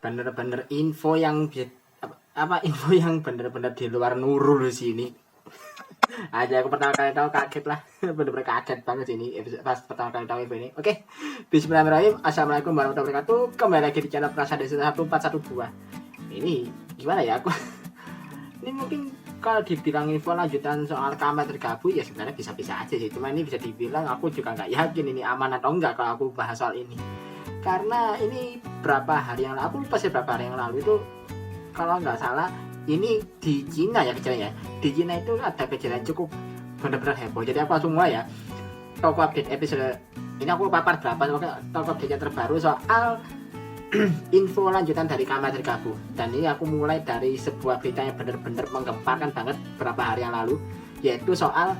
bener-bener info yang info yang bener-bener di luar nurul di sini. Aja aku pertama kali tahu kaget lah, bener-bener kaget banget ini pas pertama kali tahu info ini. Oke, Bismillahirrahmanirrahim. Assalamualaikum warahmatullahi wabarakatuh. Kembali lagi di channel Perasa Desa 1412. Ini gimana ya aku? Ini mungkin kalau dibilang info lanjutan soal kamar tergabung ya sebenarnya bisa-bisa aja sih. Cuma ini bisa dibilang aku juga nggak yakin ini aman atau enggak kalau aku bahas soal ini. Karena ini berapa hari yang lalu, aku lupa sih berapa hari yang lalu itu kalau nggak salah ini di Cina ya kejadiannya. Di Cina itu ada kejadian cukup benar-benar heboh. Jadi aku langsung mulai ya. Toko update episode ini aku papar 8 toko update yang terbaru soal info lanjutan dari kamar tergabung. Dan ini aku mulai dari sebuah berita yang benar-benar menggemparkan banget beberapa hari yang lalu, yaitu soal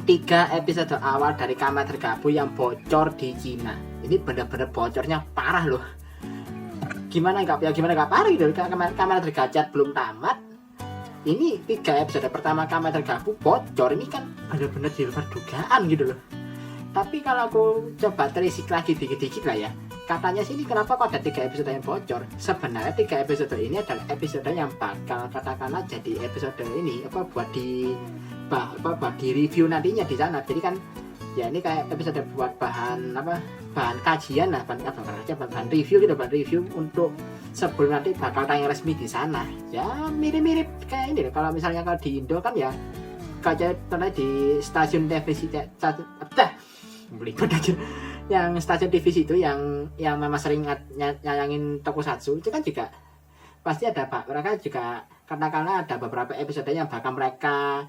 3 episode awal dari kamar tergabung yang bocor di Cina. Ini benar-benar bocornya parah loh. Gimana nggak parah gitu. Kamar tergacat belum tamat. Ini 3 episode pertama kamar tergabung bocor. Ini kan benar-benar di luar dugaan gitu loh. Tapi kalau aku coba terisik lagi dikit-dikit lah ya, katanya sih ini kenapa kok ada 3 episode yang bocor. Sebenarnya 3 episode ini adalah episode yang bakal katakanlah jadi episode ini buat di review nantinya di sana. Jadi kan ya ini kayak episode buat bahan kajian lah, bahan review gitu, bahan review untuk sebelum nanti bakal tayang resmi di sana. Ya mirip-mirip kayak ini. Kalau misalnya kalau di Indo kan ya kayak di stasiun televisi belibet aja yang stasiun TV itu yang memang sering nyayangin tokusatsu itu kan juga pasti ada mereka juga katakanlah ada beberapa episode yang bakal mereka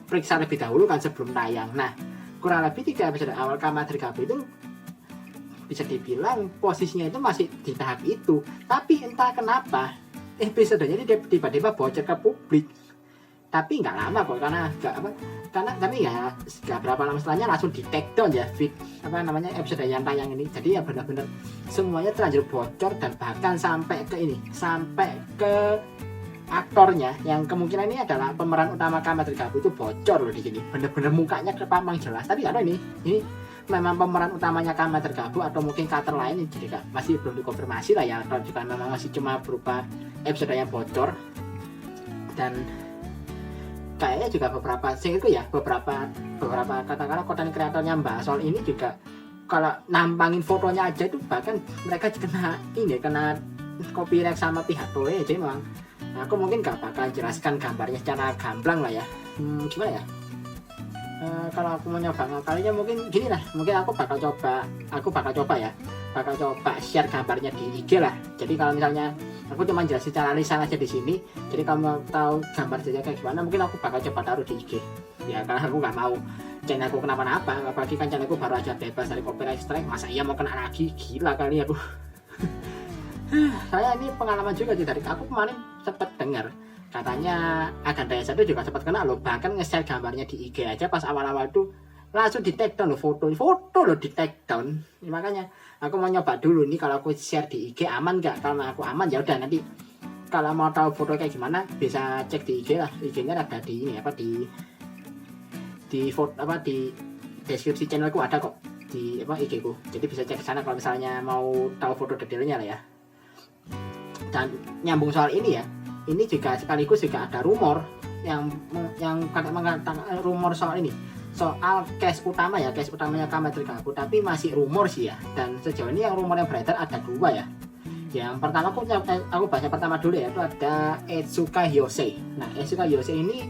periksa lebih dahulu kan sebelum tayang. Nah kurang lebih 3 episode awal kamar tergabung itu bisa dibilang posisinya itu masih di tahap itu, tapi entah kenapa episodenya ini tiba-tiba bocor ke publik. Tapi nggak lama kok, tapi ya nggak berapa lama setelahnya langsung di take down ya episode yang tayang ini. Jadi ya benar-benar semuanya terlanjur bocor dan bahkan sampai ke aktornya yang kemungkinan ini adalah pemeran utama kamar tergabung itu bocor loh di sini. Bener-bener mukanya kepamang jelas. Tapi nggak tahu ini memang pemeran utamanya kamar tergabung atau mungkin karakter lain, jadi masih belum dikonfirmasi lah ya. Atau juga memang masih cuma berupa episode yang bocor. Dan kayaknya juga beberapa katakanlah konten kreatornya bahas soal ini juga kalau nampangin fotonya aja itu bahkan mereka kena copyright sama pihak Toei. Jadi memang aku mungkin gak bakal jelaskan gambarnya secara gamblang lah ya. Gimana ya, kalau aku mau nyoba ngakalinya mungkin gini lah, mungkin aku bakal coba share gambarnya di IG lah. Jadi kalau misalnya aku cuma jelasin secara lisan aja di sini, jadi kalau mau tahu gambar saja kayak gimana mungkin aku bakal coba taruh di IG ya, karena aku nggak mau channel aku kenapa-napa, apalagi kan channel aku baru aja bebas dari copyright strike, masa iya mau kena lagi, gila kali aku. Saya ini pengalaman juga sih, dari aku kemarin sempat dengar katanya Aganda S1 juga sempat kena loh, bahkan nge-share gambarnya di IG aja pas awal-awal tuh langsung di take down loh, foto loh di take down. Makanya aku mau nyoba dulu nih kalau aku share di IG aman nggak. Kalau aku aman ya udah, nanti kalau mau tahu foto kayak gimana bisa cek di IG lah. IG-nya ada di ini di deskripsi channelku ada kok di IG ku. Jadi bisa cek sana kalau misalnya mau tahu foto detailnya lah ya. Dan nyambung soal ini ya, ini juga sekaligus juga ada rumor yang mengatakan rumor soal ini, soal case utamanya kamar tergabung, tapi masih rumor sih ya. Dan sejauh ini yang rumor yang beredar ada 2 ya. Yang pertama aku bahas yang pertama dulu ya, itu ada Etsuka Hyosei. Nah Etsuka Hyosei ini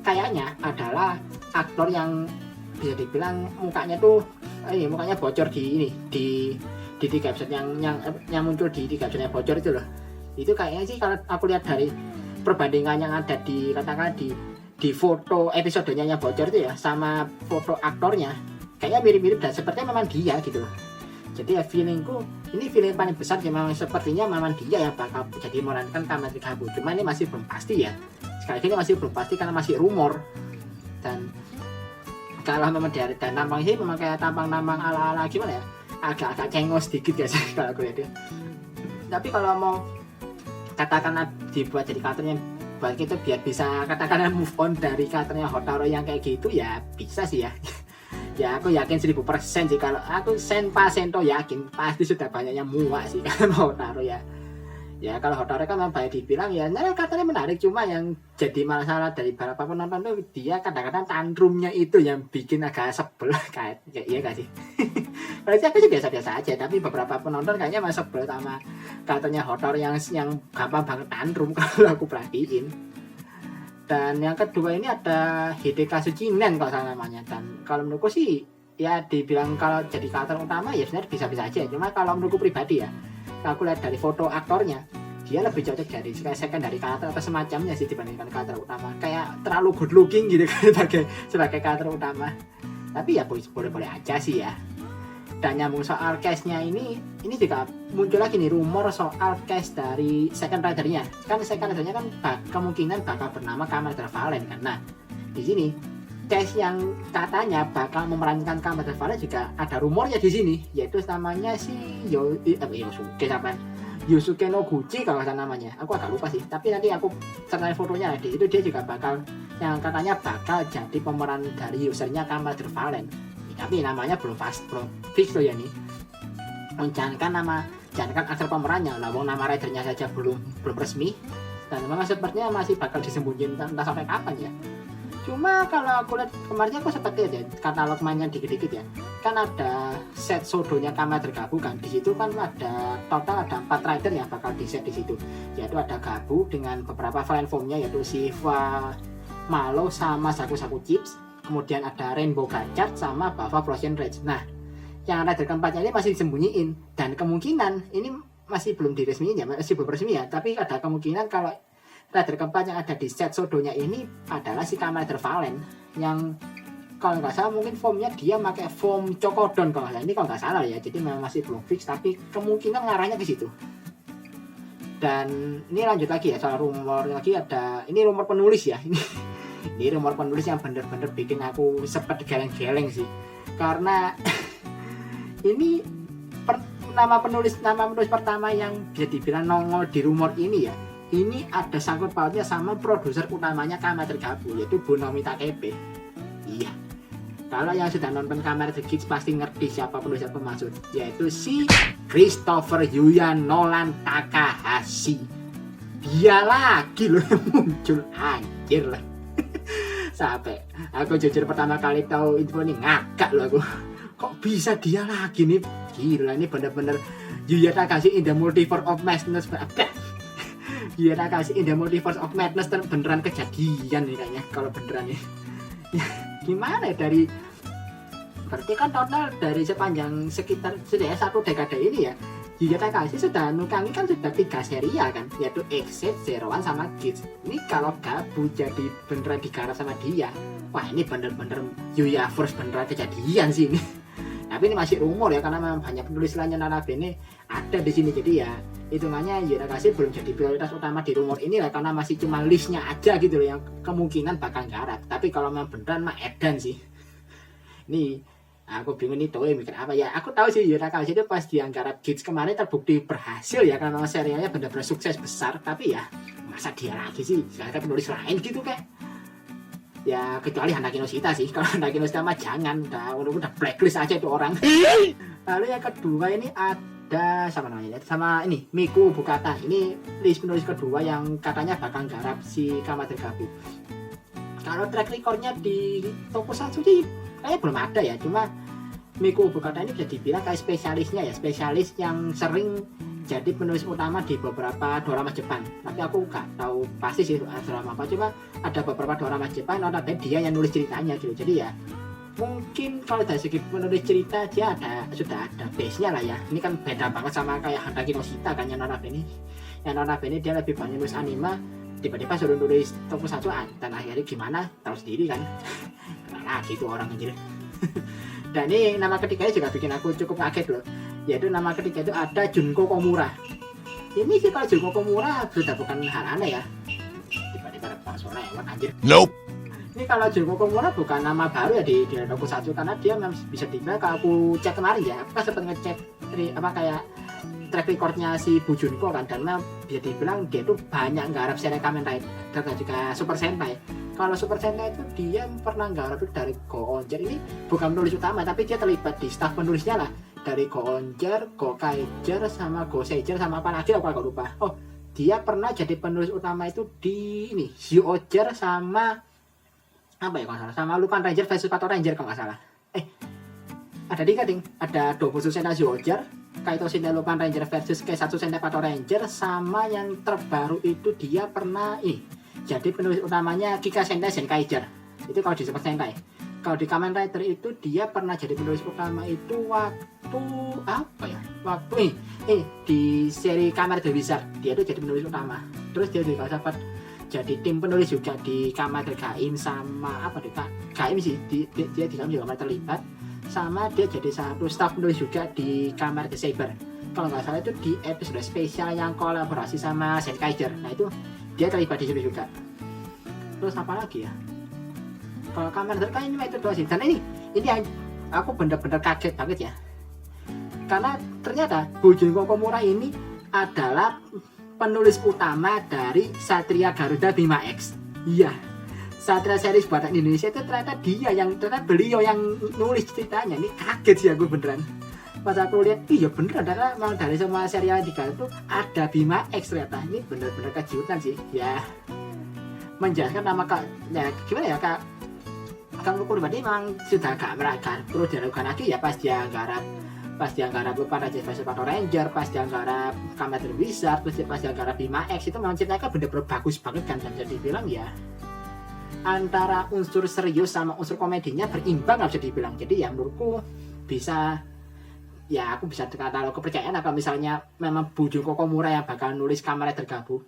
kayaknya adalah aktor yang bisa dibilang mukanya bocor di 3 episode yang muncul di 3 episode yang bocor itu loh. Itu kayaknya sih kalau aku lihat dari perbandingan yang ada di foto episodenya yang bocor itu ya sama foto aktornya, kayaknya mirip-mirip dan sepertinya memang dia gitu loh. Jadi ya feeling paling besar ya memang sepertinya memang dia yang bakal jadi memerankan kamar tergabung. Cuma ini masih belum pasti ya, sekali lagi ini masih belum pasti karena masih rumor. Dan kalau memang dari dan tampang sih memang kayak tampang ala-ala gimana ya, agak-agak cengos sedikit guys kalau aku lihat ya. Tapi kalau mau katakanlah dibuat jadi karakternya buat gitu biar bisa katakanlah move on dari karakternya Hotaro yang kayak gitu ya bisa sih ya. Ya aku yakin 1000% sih, kalau aku senpasento yakin pasti sudah banyak yang muak sih kalau Hotaru ya. Ya kalau Hotaru kan memang banyak dibilang ya, nah katanya menarik, cuma yang jadi masalah dari beberapa penonton tuh dia kadang-kadang tantrumnya itu yang bikin agak sebel kayak iya gak sih? Berarti aku sih biasa-biasa aja, tapi beberapa penonton kayaknya masih sebel sama katanya Hotaru yang gampang banget tantrum kalau aku perhatiin. Dan yang kedua ini ada Hidekazu Chinen kalau salah namanya, dan kalau menurutku sih ya dibilang kalau jadi karakter utama ya sebenarnya bisa-bisa aja, cuma kalau menurutku pribadi ya, aku lihat dari foto aktornya dia lebih cocok dari secondary karakter atau semacamnya sih dibandingkan karakter utama, kayak terlalu good looking gitu sebagai karakter utama. Tapi ya boleh-boleh aja sih ya. Dan nyambung soal case-nya ini juga muncul lagi nih rumor soal case dari second rider-nya. Kan second rider-nya kan kemungkinan bakal bernama Kamen Rider Valen kan. Nah, di sini case yang katanya bakal memerankan Kamen Rider Valen juga ada rumornya di sini, yaitu namanya si Yusuke Noguchi kalau nggak namanya. Aku agak lupa sih, tapi nanti aku cari fotonya nanti. Itu dia juga bakal, yang katanya bakal jadi pemeran dari usernya Kamen Rider Valen. Tapi namanya belum fix loh ya nih. Jangankan aktor pemerannya, lawang nama ridernya saja belum resmi, dan memang sepertinya masih bakal disembunyikan entah sampai kapan ya. Cuma kalau aku lihat kemarin aku sempat lihat ya katalog mainnya dikit-dikit ya, kan ada set sodonya Kamen Rider Gabu kan, di situ kan ada total 4 rider yang bakal di set di situ, yaitu ada Gabu dengan beberapa varian formnya yaitu Shiva, Malo sama Saku Chips. Kemudian ada Rainbow Gachard sama Bava Frozen Rage. Nah, yang rider keempatnya ini masih disembunyiin, dan kemungkinan ini masih belum diresmiin ya, masih belum resmi ya, tapi ada kemungkinan kalau rider keempat yang ada di set sodonya ini adalah si Kamen Rider Valen, yang kalau nggak salah mungkin formnya dia pakai form Cocodon kalau nggak salah. Ini kalau nggak salah ya, jadi memang masih belum fix, tapi kemungkinan ngarahnya ke situ. Dan ini lanjut lagi ya soal rumor lagi, ada ini rumor penulis ya. Ini rumor penulis yang bener-bener bikin aku sepet geleng-geleng sih, karena ini nama penulis pertama yang bisa dibilang nongol di rumor ini ya, ini ada sangkut pautnya sama produser utamanya Kamen Rider Gabu, yaitu Bonomi Takebe. Iya, kalau yang sudah nonton Kamen Rider Kids pasti ngerti siapa penulis aku maksud, yaitu si Christopher Yuya Nolan Takahashi. Dia lagi loh yang muncul, anjir lah. Sampai aku jujur pertama kali tahu info ini ngakak loh aku, kok bisa dia lagi nih, gila ini bener-bener Yuya Takahashi in the Multiverse of Madness. Yuya Takahashi in the Multiverse of Madness beneran kejadian nih kayaknya kalau beneran nih. Gimana ya, dari berarti kan total dari sepanjang sekitar sudah 1 dekade ini ya, Yuya Takahashi sudah nukangi kan sudah 3 serial kan, yaitu Exit, Zero One sama Kids. Ini kalau Gabu jadi beneran digarap sama dia, wah ini bener-bener Yuya Force beneran kejadian sih ini. Tapi ini masih rumor ya, karena memang banyak penulis lainnya Narabene ada di sini, jadi ya hitungannya Yuya Takahashi belum jadi prioritas utama di rumor ini lah, karena masih cuma listnya aja gitu loh yang kemungkinan bakal garap. Tapi kalau memang beneran mah edan sih. Ini aku bingung nih tuh mikir apa ya. Aku tahu sih Yuya Takahashi itu pas dia garap Kids kemarin terbukti berhasil ya, karena serialnya benar-benar sukses besar. Tapi ya masa dia lagi sih, ada penulis lain gitu kayak ya, kecuali Hanaki no Shita sih. Kalau Hanaki no Shita mah jangan, udah blacklist aja itu orang. Lalu yang kedua ini ada sama namanya, sama ini Miku Bukata. Ini list penulis kedua yang katanya bakal garap si Kamen Rider Gabu. Kalau track recordnya di Tokusatsu sih kayaknya belum ada ya, cuma Miku Bukata ini bisa dibilang kayak spesialisnya ya, spesialis yang sering jadi penulis utama di beberapa dorama Jepang. Tapi aku nggak tahu pasti sih dorama apa, cuma ada beberapa dorama Jepang notabene dia yang nulis ceritanya gitu. Jadi ya mungkin kalau dari segi penulis cerita dia sudah ada base-nya lah ya. Ini kan beda banget sama kayak Hanaki no Shita kan, yang notabene dia lebih banyak nulis anime, tiba-tiba suruh nulis Tokusatsu dan akhirnya gimana tahu sendiri kan. Nah gitu orang anjir. Dan ini nama ketiganya juga bikin aku cukup kaget loh, yaitu nama ketiga itu ada Junko Komura. Ini sih kalau Junko Komura sudah bukan hal aneh ya, tiba-tiba ada suara ya anjir. Nope. Ini kalau Junko Komura bukan nama baru ya di Tokusatsu, karena dia memang bisa dibilang, kalau aku cek kemarin ya, aku kan sempat ngecek kayak track recordnya si Bu Junko kan, dan memang bisa dibilang dia tuh banyak nggarap serial Kamen Rider dan juga Super Sentai. Kalau Super Sentai itu dia pernah nggarap dari Go Onjer, ini bukan penulis utama tapi dia terlibat di staf penulisnya lah, dari Go Onjer, Go Kaijer, sama Go Seijer, sama apa lagi aku agak lupa. Oh, dia pernah jadi penulis utama itu di ini Zyuohger sama apa ya kalau nggak salah, sama Lupin Ranger versus Pato Ranger kalau nggak salah. Ada 3 ding, ada Dobutsu Sentai Zyuohger, Kaito Sentai Lupin Ranger versus Keisatsu Sentai Pato Ranger, sama yang terbaru itu dia pernah jadi penulis utamanya Kika Sentai Zenkaiger. Itu kalau di Super Sentai. Kalau di Kamen Rider itu dia pernah jadi penulis utama itu waktu apa ya? Waktu di seri Kamen Rider Wizard dia tuh jadi penulis utama. Terus dia juga sempat jadi tim penulis juga di Kamen Rider Gaim sama apa deh Gaim sih, dia di dalam juga terlibat. Sama dia jadi satu staff penulis juga di Kamen Rider Saber. Kalau nggak salah itu di episode spesial yang kolaborasi sama Zenkaiger. Nah itu dia terlibat di situ juga. Terus apa lagi ya? Kalau Kamen Rider kan ini itu doang sih. Dan ini aku bener-bener kaget banget ya. Karena ternyata Bujin Kokomura ini adalah penulis utama dari Satria Garuda Bima X. Iya. Satria series buatan Indonesia itu ternyata beliau yang nulis ceritanya. Ini kaget sih aku beneran. Pas aku lihat, iya beneran karena memang dari semua serial yang digarap itu ada Bima X ternyata. Ini bener-bener kejutan sih. Ya. Menjelaskan nama Kak, ya gimana ya Kak? Kalau pribadi memang sudah gak meragukan, perlu dilakukan lagi ya pas dia nggarap Lupin Ranger versus Pato Ranger, pas dia nggarap Kamen Rider Wizard, terus pas dia nggarap Bima X, itu memang ceritanya kan bener-bener bagus banget kan, dan jadi bilang ya antara unsur serius sama unsur komedinya berimbang bisa dibilang. Jadi ya menurutku bisa, ya aku bisa katakan kepercayaan kalau misalnya memang Bujin Kokomura yang bakal nulis Kamen Rider Gabu.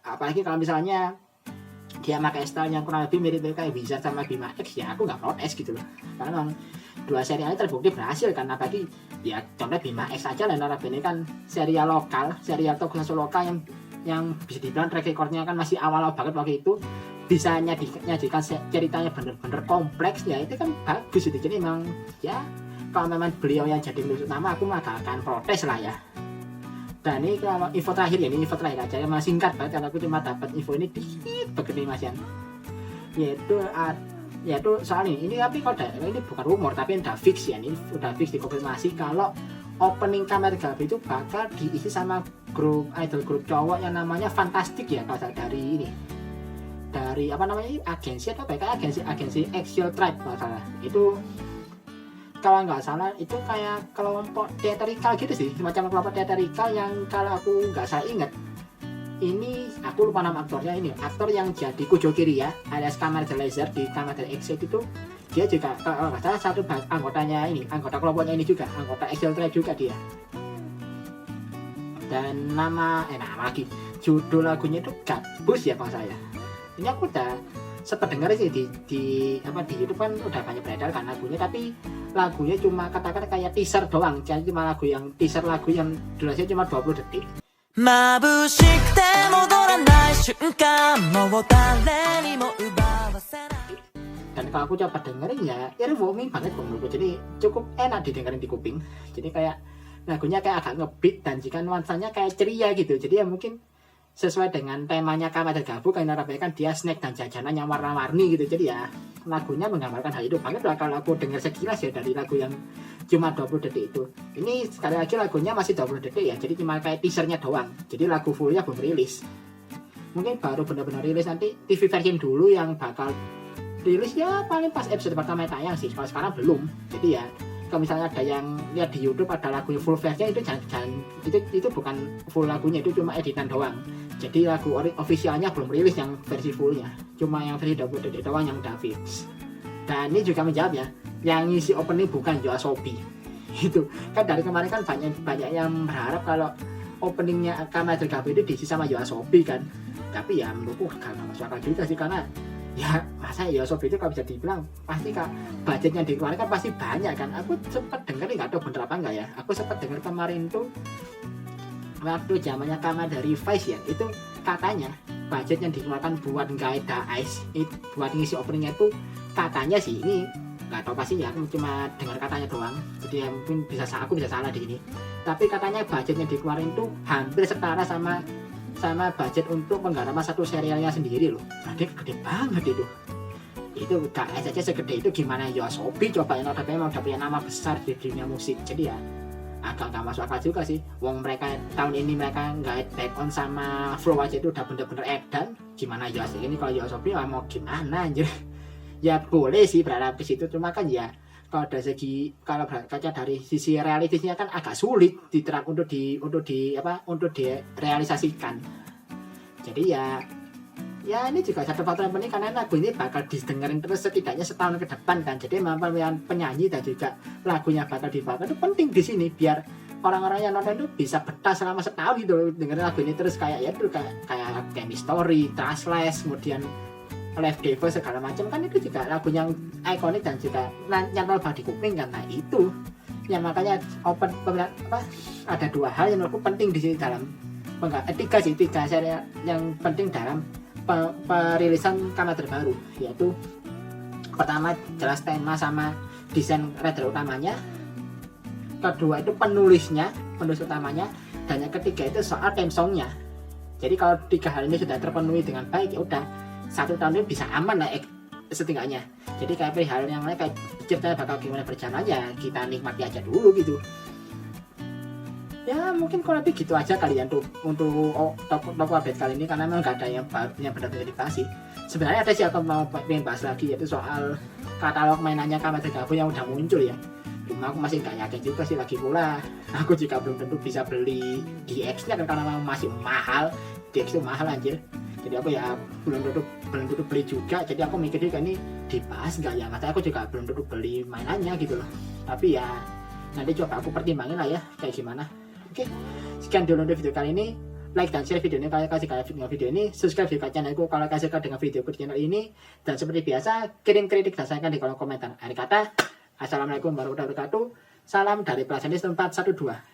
Apalagi kalau misalnya dia pakai style yang kurang lebih mirip kayak Wizard sama Bima X, ya aku nggak protes gitu loh. Karena memang 2 serial ini terbukti berhasil kan. Apalagi ya contohnya Bima X aja lah, ini kan serial lokal, serial tokusatsu lokal yang bisa dibilang track recordnya kan masih awal banget waktu itu, bisa nyajikan ceritanya bener-bener kompleks ya, itu kan bagus itu. Jadi memang ya kalau memang beliau yang jadi penulis utama, aku mah gak akan protes lah ya. Dan ini kalau info terakhir ya, ini info terakhir aja, emang singkat banget karena aku cuma dapat info ini dikit begini Mas Yan. Yaitu soal ini tapi kalau ini bukan rumor tapi udah fix ya, ini udah fix dikonfirmasi kalau opening Kamen Rider Gabu itu bakal diisi sama grup idol grup cowok yang namanya Fantastic ya, kalau dari ini, dari apa namanya, agensi atau kayak agensi Axial Tribe kalau salah. Itu kalau nggak salah itu kayak kelompok teatrikal gitu sih, semacam kelompok teatrikal yang kalau aku nggak salah ingat, ini aku lupa nama aktornya, ini aktor yang jadi Kujo Kiri ya alias Kamen Rider Laser di Kamen Rider X itu, dia juga kalau nggak salah satu anggotanya ini, anggota kelompoknya ini juga, anggota Axial Tribe juga dia. Dan nama lagi judul lagunya itu Gabus ya kalau saya. Ini aku udah sempat dengar sih di YouTube kan udah banyak beredar kan lagunya, tapi lagunya cuma katakan kayak teaser doang, jadi cuma teaser lagu yang durasinya cuma 20 detik. Dan kalau aku coba dengerin ya earworming banget menurutku, jadi cukup enak didengerin di kuping. Jadi kayak lagunya kayak agak ngebeat dan jika nuansanya kayak ceria gitu. Jadi ya mungkin sesuai dengan temanya Kamen Rider Gabu, karena kan dia snack dan jajanan yang warna-warni gitu. Jadi ya lagunya menggambarkan hal itu banget lah kalau aku dengar sekilas ya dari lagu yang cuma 20 detik itu. Ini sekali lagi lagunya masih 20 detik ya, jadi cuma kayak teasernya doang. Jadi lagu fullnya belum rilis. Mungkin baru benar-benar rilis nanti TV version dulu yang bakal rilis ya paling pas episode pertama tayang sih. Kalau sekarang belum. Jadi ya kalau misalnya ada yang lihat di YouTube ada lagu full version itu jangan itu bukan full lagunya, itu cuma editan doang. Jadi lagu officialnya belum rilis yang versi fullnya, cuma yang versi 20 detik doang yang udah fix. Dan ini juga menjawab ya, yang ngisi opening bukan YOASOBI. Itu kan dari kemarin kan banyak yang berharap kalau openingnya Kamen Rider Gabu itu diisi sama YOASOBI kan. Tapi ya menurutku gak masuk akal juga sih, karena ya masa YOASOBI itu kalau bisa dibilang pasti kak budgetnya dikeluarkan pasti banyak kan. Aku sempat denger, nggak tahu bener apa enggak ya, aku sempat denger kemarin tuh waktu zamannya Kamen Rider Revice ya, itu katanya budget yang dikeluarkan buat Gaida Ice buat ngisi openingnya itu katanya sih, ini nggak tahu pasti ya, aku cuma dengar katanya doang, jadi ya mungkin aku bisa salah di ini, tapi katanya budget yang dikeluarin itu hampir setara sama sama budget untuk penggarapan satu serialnya sendiri loh. Berarti gede banget itu gak saja segede itu, gimana Yoasobi coba yang udah punya nama besar di dunia musik. Jadi ya agak gak masuk akal juga sih. Wong mereka tahun ini mereka nggak back on sama Flow aja itu udah bener-bener edan. Gimana Yoasobi ini, kalau Yoasobi mau gimana anjir. Ya boleh sih berharap ke situ, cuma kan ya kalau dari segi, kalau kaca dari sisi realistisnya kan agak sulit diterap untuk direalisasikan. Jadi ya ini juga satu faktor yang penting, karena lagu ini bakal didengerin terus setidaknya setahun ke depan kan. Jadi memang penyanyi dan juga lagunya bakal dibawakan itu penting di sini, biar orang-orang yang nonton itu bisa betah selama setahun gitu dengerin lagu ini terus. Kayak ya itu kayak Chemistry, Trustless, kemudian Live Devil segala macam kan, itu juga lagu yang ikonik dan juga nyantol di kuping kan. Nah itu ya makanya ada dua hal yang menurutku penting di sini dalam tiga serial yang penting dalam perilisan Kamen Rider baru, yaitu pertama jelas tema sama desain rider utamanya, kedua itu penulis utamanya, dan yang ketiga itu soal theme songnya. Jadi kalau tiga hal ini sudah terpenuhi dengan baik, ya udah satu tahun ini bisa aman lah setidaknya. Jadi kayak perihal yang lain kayak ceritanya bakal gimana berjalan, ya kita nikmati aja dulu gitu. Ya mungkin kalau lebih gitu aja kali ya untuk toko update kali ini, karena memang gak ada yang benar-benar dikasih. Sebenarnya ada sih aku mau pengen bahas lagi, yaitu soal katalog mainannya Kamen Rider Gabung yang udah muncul ya. Cuma aku masih gak yakin juga sih, lagi pula aku juga belum tentu bisa beli DX nya kan, karena memang masih mahal. DX itu mahal anjir. Jadi aku ya belum tentu beli juga. Jadi aku mikir juga ini dibahas gak ya, makanya aku juga belum tentu beli mainannya gitu loh. Tapi ya nanti coba aku pertimbangin lah ya kayak gimana. Oke, sekian dulu untuk video kali ini. Like dan share video ini kalau kasih kalian video ini. Subscribe juga channelku kalau kasih suka dengan video di channel ini. Dan seperti biasa, kirim kritik dan sarankan di kolom komentar. Akhir kata, assalamualaikum warahmatullahi wabarakatuh. Salam dari Placenis 412.